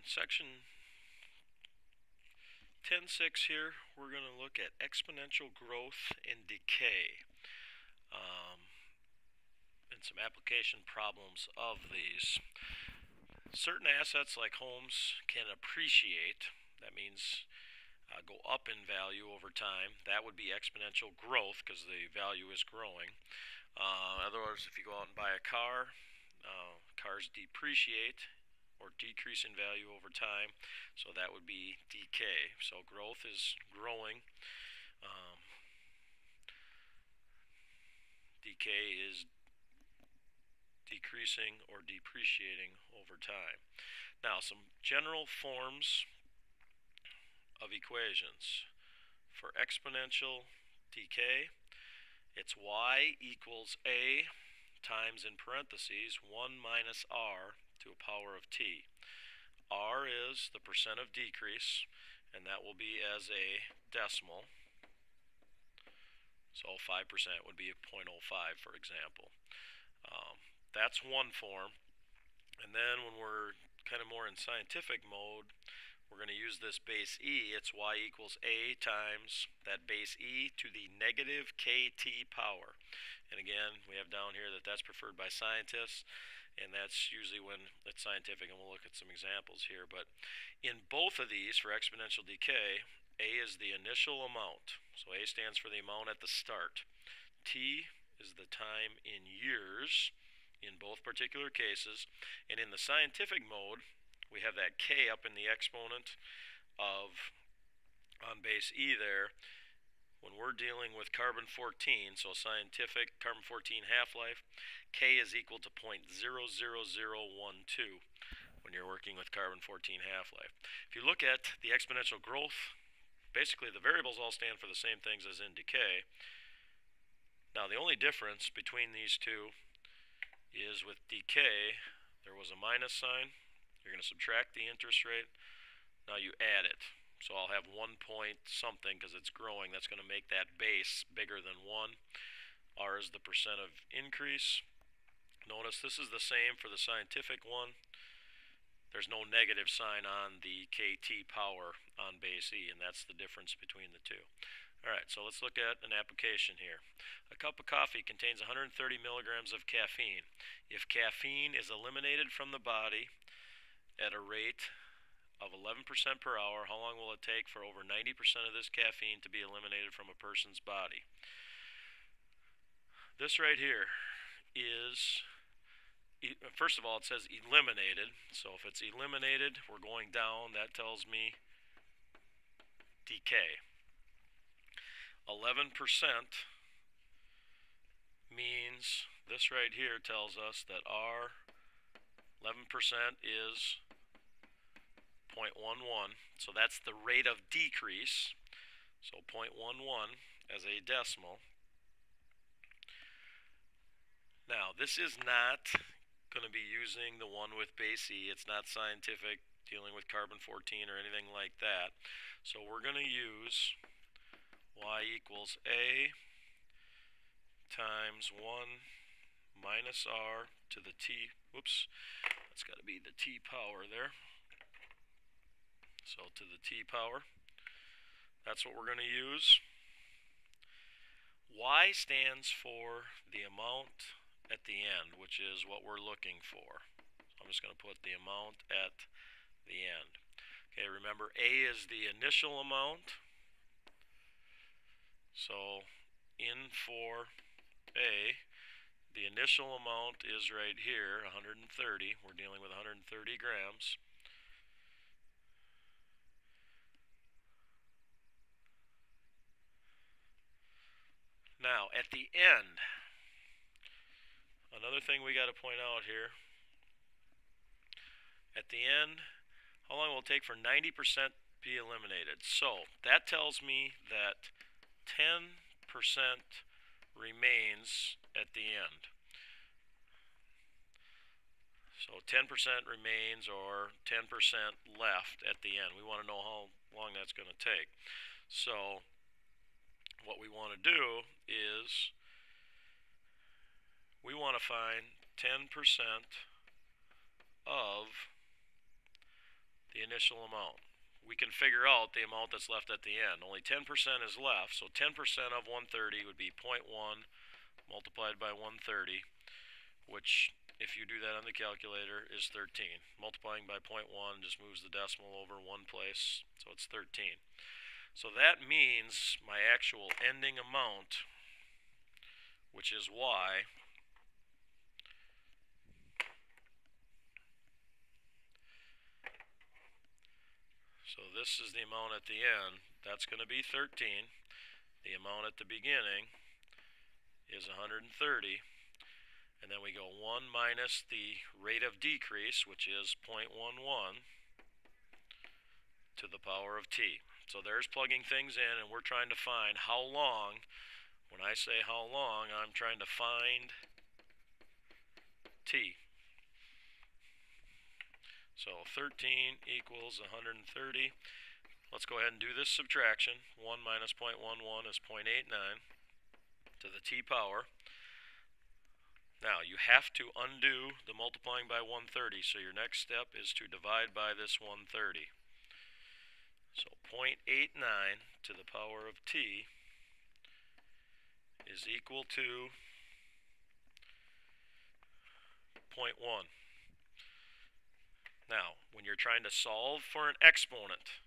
section 10.6 here, we're going to look at exponential growth and decay and some application problems of these. Certain assets like homes can appreciate. That means go up in value over time. That would be exponential growth because the value is growing. Otherwise, if you go out and buy a car, cars depreciate or decrease in value over time, so that would be decay. So growth is growing, decay is decreasing or depreciating over time. Now, some general forms of equations. For exponential decay, it's y equals a times, in parentheses, 1 minus r to a power of t. R is the percent of decrease, and that will be as a decimal. So 5% would be 0.05, for example. That's one form. And then when we're kind of more in scientific mode, we're going to use this base e. It's y equals a times that base e to the negative kt power. And again, we have down here that that's preferred by scientists, and that's usually when it's scientific, and we'll look at some examples here. But in both of these, for exponential decay, a is the initial amount. So a stands for the amount at the start. T is the time in years in both particular cases. And in the scientific mode, we have that k up in the exponent of, on base e there. When we're dealing with carbon-14, so scientific carbon-14 half-life, k is equal to 0.00012 when you're working with carbon-14 half-life. If you look at the exponential growth, basically the variables all stand for the same things as in decay. Now the only difference between these two is with decay, there was a minus sign. You're going to subtract the interest rate. Now you add it. So I'll have 1 point something because it's growing. That's going to make that base bigger than 1. R is the percent of increase. Notice this is the same for the scientific one. There's no negative sign on the kt power on base e, and that's the difference between the two. Alright, so let's look at an application here. A cup of coffee contains 130 milligrams of caffeine. If caffeine is eliminated from the body at a rate of 11% per hour, how long will it take for over 90% of this caffeine to be eliminated from a person's body? This right here is, first of all, it says eliminated. So if it's eliminated, we're going down. That tells me decay. 11% means this right here tells us that R 11% is 0.11. So that's the rate of decrease. So 0.11 as a decimal. Now this is not going to be using the one with base E. It's not scientific, dealing with carbon-14 or anything like that. So we're going to use y equals a times 1 minus r to the t, whoops, that's got to be the t power there. So to the t power, that's what we're going to use. Y stands for the amount at the end, which is what we're looking for. So I'm just going to put the amount at the end. Okay, remember A is the initial amount. So in for A, the initial amount is right here, 130. We're dealing with 130 grams. Now, at the end, another thing we got to point out here, at the end, how long will it take for 90% be eliminated? So, that tells me that 10% remains at the end. So 10% remains, or 10% left at the end. We want to know how long that's going to take. So what we want to do is we want to find 10% of the initial amount. We can figure out the amount that's left at the end. Only 10% is left, so 10% of 130 would be 0.1 multiplied by 130, which, if you do that on the calculator, is 13. Multiplying by 0.1 just moves the decimal over one place, so it's 13. So that means my actual ending amount, which is y, so this is the amount at the end. That's going to be 13. The amount at the beginning is 130. And then we go 1 minus the rate of decrease, which is 0.11, to the power of t. So there's plugging things in, and we're trying to find how long. When I say how long, I'm trying to find t. So 13 equals 130. Let's go ahead and do this subtraction. 1 minus 0.11 is 0.89 to the t power. Now, you have to undo the multiplying by 130, so your next step is to divide by this 130. So 0.89 to the power of t is equal to 0.1. Now, when you're trying to solve for an exponent,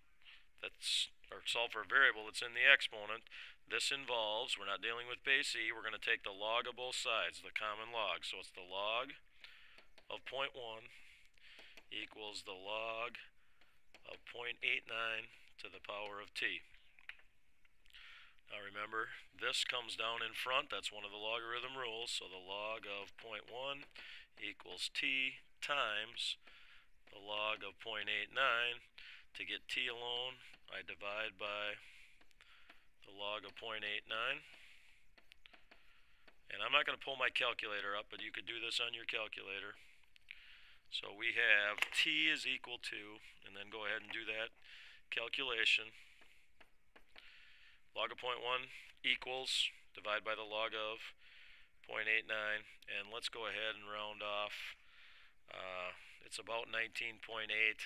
or solve for a variable that's in the exponent, this involves, we're not dealing with base e, we're going to take the log of both sides, the common log. So it's the log of 0.1 equals the log of 0.89 to the power of t. Now remember, this comes down in front, that's one of the logarithm rules, so the log of 0.1 equals t times the log of 0.89. To get t alone, I divide by the log of 0.89. And I'm not going to pull my calculator up, but you could do this on your calculator. So we have t is equal to, and then go ahead and do that calculation. Log of 0.1 equals, divide by the log of 0.89, and let's go ahead and round off. It's about 19.8.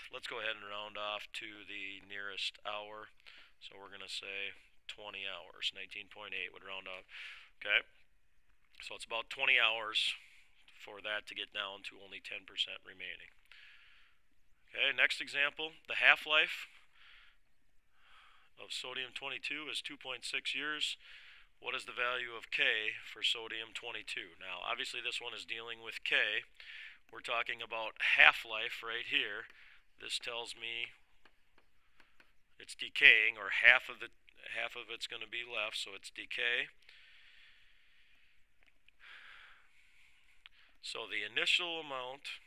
Let's go ahead and round off to the nearest hour. So we're going to say 20 hours. 19.8 would round off. Okay? So it's about 20 hours for that to get down to only 10% remaining. Okay, next example. The half-life of sodium-22 is 2.6 years. What is the value of K for sodium-22? Now, obviously this one is dealing with K. We're talking about half-life right here. This tells me it's decaying, or half of it's going to be left, so it's decay. So the initial amount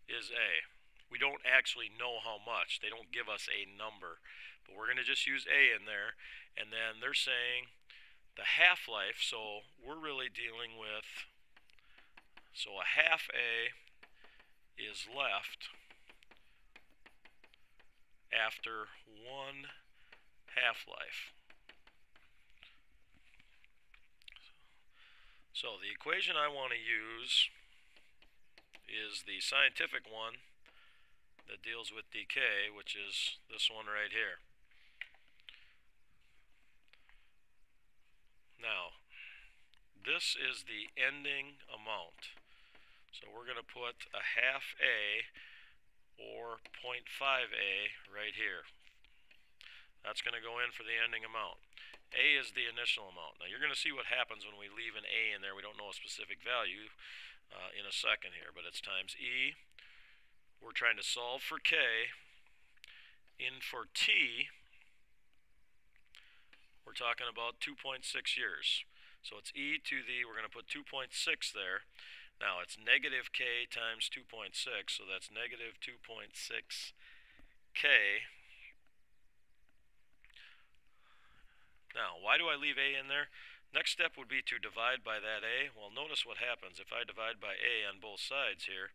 is A. We don't actually know how much. They don't give us a number, but we're going to just use A in there. And then they're saying the half-life, so we're really dealing with, so a half A is left after one half-life. So the equation I want to use is the scientific one that deals with decay, which is this one right here. Now, this is the ending amount. So we're going to put a half A or 0.5A right here. That's going to go in for the ending amount. A is the initial amount. Now you're going to see what happens when we leave an A in there. We don't know a specific value in a second here, but it's times E. We're trying to solve for K. In for T, we're talking about 2.6 years. So it's e to the, we're going to put 2.6 there. Now it's negative k times 2.6, so that's negative 2.6k. Now, why do I leave a in there? Next step would be to divide by that a. Well, notice what happens. If I divide by a on both sides here,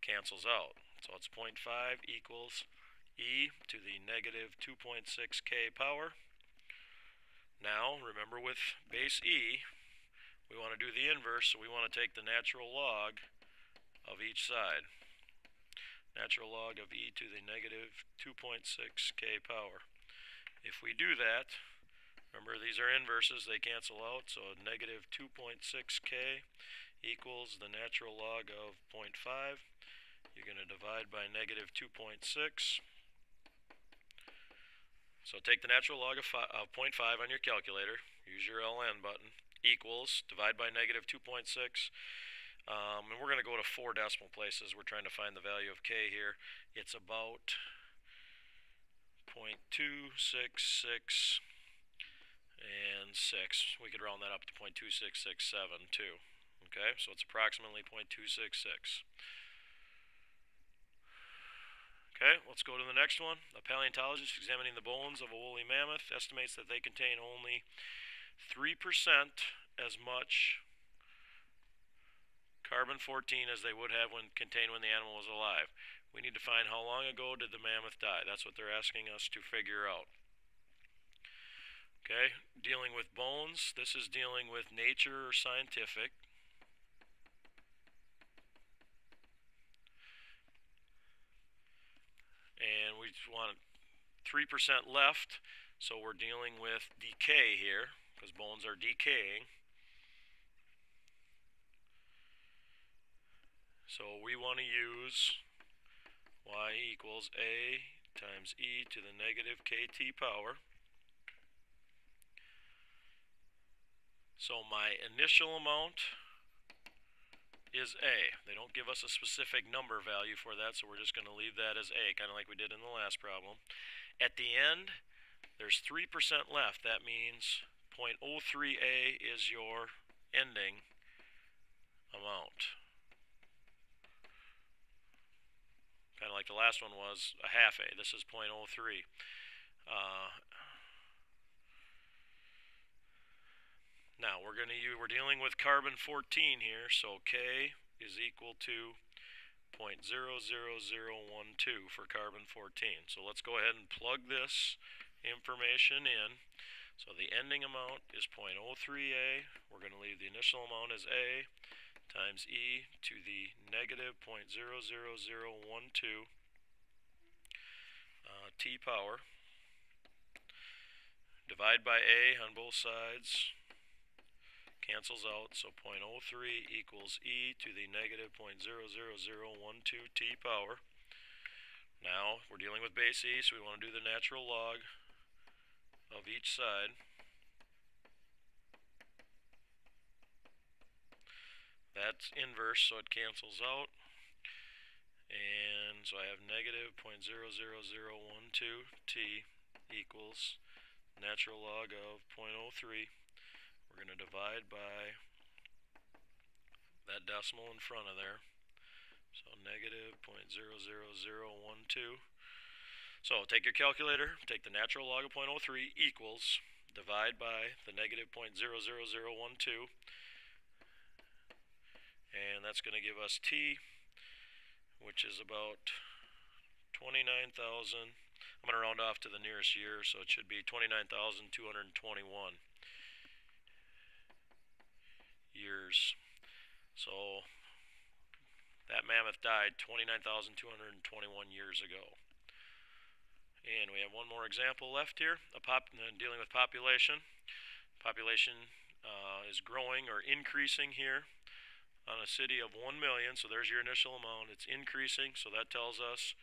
cancels out. So it's 0.5 equals e to the negative 2.6k power. Now, remember with base e, we want to do the inverse, so we want to take the natural log of each side. Natural log of e to the negative 2.6k power. If we do that, remember these are inverses, they cancel out, so negative 2.6k equals the natural log of 0.5. You're going to divide by negative 2.6. So take the natural log of 0.5 on your calculator, use your LN button, equals, divide by negative 2.6. And we're going to go to 4 decimal places. We're trying to find the value of k here. It's about 0.266 and 6. We could round that up to 0.2667 too. Okay, so it's approximately 0.266. Okay, let's go to the next one. A paleontologist examining the bones of a woolly mammoth estimates that they contain only 3% as much carbon-14 as they would have contained when the animal was alive. We need to find how long ago did the mammoth die. That's what they're asking us to figure out. Okay, dealing with bones, this is dealing with nature or scientific. And we just want 3% left, so we're dealing with decay here, because bones are decaying. So we want to use y equals a times e to the negative kt power. So my initial amount is a. They don't give us a specific number value for that, so we're just going to leave that as a, kind of like we did in the last problem. At the end, there's 3% left. That means 0.03a is your ending amount. Kind of like the last one was a half a. This is 0.03. Now we're dealing with carbon-14 here, so K is equal to 0.00012 for carbon-14. So let's go ahead and plug this information in. So the ending amount is 0.03a. We're going to leave the initial amount as a times e to the negative 0.00012 t power. Divide by a on both sides. Cancels out, so 0.03 equals e to the negative 0.00012 t power. Now, we're dealing with base e, so we want to do the natural log of each side. That's inverse, so it cancels out. And so I have negative 0.00012 t equals natural log of 0.03. We're going to divide by that decimal in front of there. So negative 0.00012. So take your calculator, take the natural log of 0.03 equals, divide by the negative 0.00012. And that's going to give us t, which is about 29,000. I'm going to round off to the nearest year, so it should be 29,221 years. So that mammoth died 29,221 years ago. And we have one more example left here, dealing with population. Population is growing or increasing here on a city of 1 million, so there's your initial amount. It's increasing, so that tells us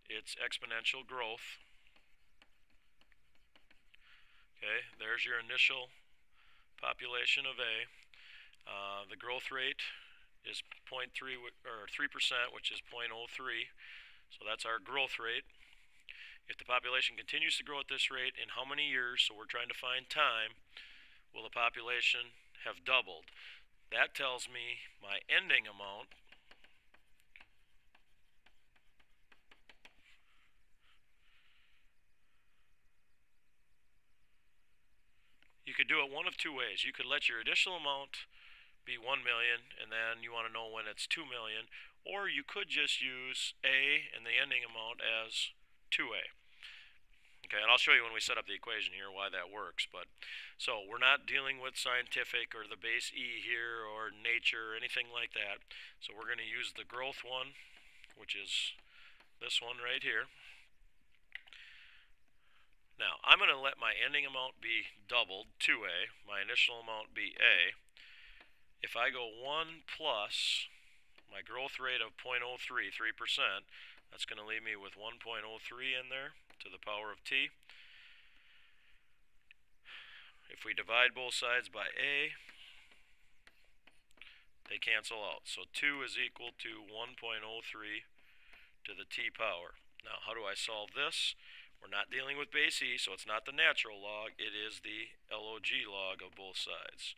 it's exponential growth. Okay, there's your initial population of A. The growth rate is 0.3 or 3%, which is 0.03. So that's our growth rate. If the population continues to grow at this rate, in how many years, so we're trying to find time, will the population have doubled? That tells me my ending amount you could do it one of two ways. You could let your initial amount be 1 million, and then you want to know when it's 2 million, or you could just use A and the ending amount as 2A. Okay, and I'll show you when we set up the equation here why that works. But so we're not dealing with scientific or the base E here or nature or anything like that. So we're going to use the growth one, which is this one right here. Now, I'm going to let my ending amount be doubled, 2A, my initial amount be A. If I go 1 plus my growth rate of 0.03, 3%, that's going to leave me with 1.03 in there to the power of t. If we divide both sides by A, they cancel out. So 2 is equal to 1.03 to the t power. Now, how do I solve this? We're not dealing with base E, so it's not the natural log. It is the log log of both sides.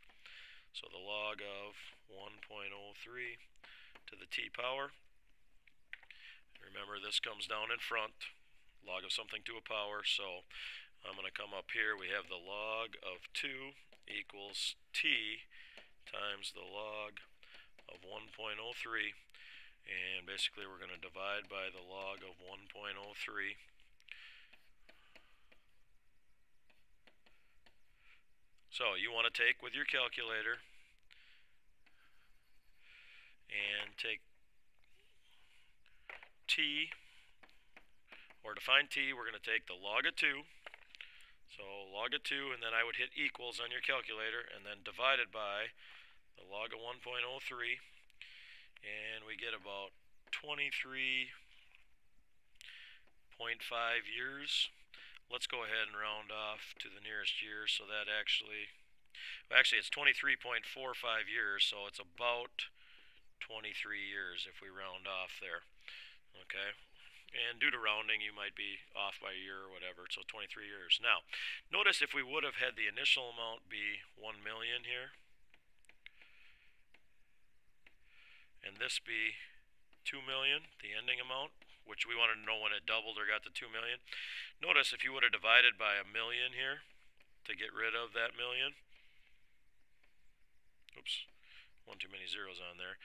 So the log of 1.03 to the t power. Remember, this comes down in front, log of something to a power. So I'm going to come up here. We have the log of 2 equals t times the log of 1.03. And basically we're going to divide by the log of 1.03. So you want to take with your calculator and take t, or to find t, we're going to take the log of 2. So log of 2, and then I would hit equals on your calculator, and then divide it by the log of 1.03, and we get about 23.5 years. Let's go ahead and round off to the nearest year, so that actually it's 23.45 years, so it's about 23 years if we round off there. Okay, and due to rounding you might be off by a year or whatever, so 23 years. Now notice if we would have had the initial amount be 1 million here, and this be 2 million, the ending amount, which we wanted to know when it doubled or got to 2 million. Notice if you would have divided by a million here to get rid of that million, oops, one too many zeros on there,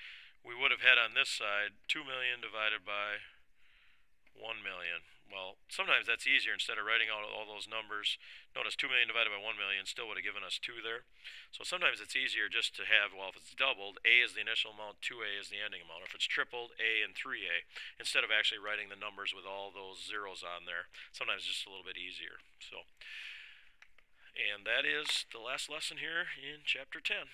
we would have had on this side 2 million divided by 1 million. Well, sometimes that's easier. Instead of writing out all those numbers, notice 2 million divided by 1 million still would have given us 2 there. So sometimes it's easier just to have, well, if it's doubled, A is the initial amount, 2A is the ending amount. If it's tripled, A and 3A, instead of actually writing the numbers with all those zeros on there. Sometimes it's just a little bit easier. So, and that is the last lesson here in chapter 10.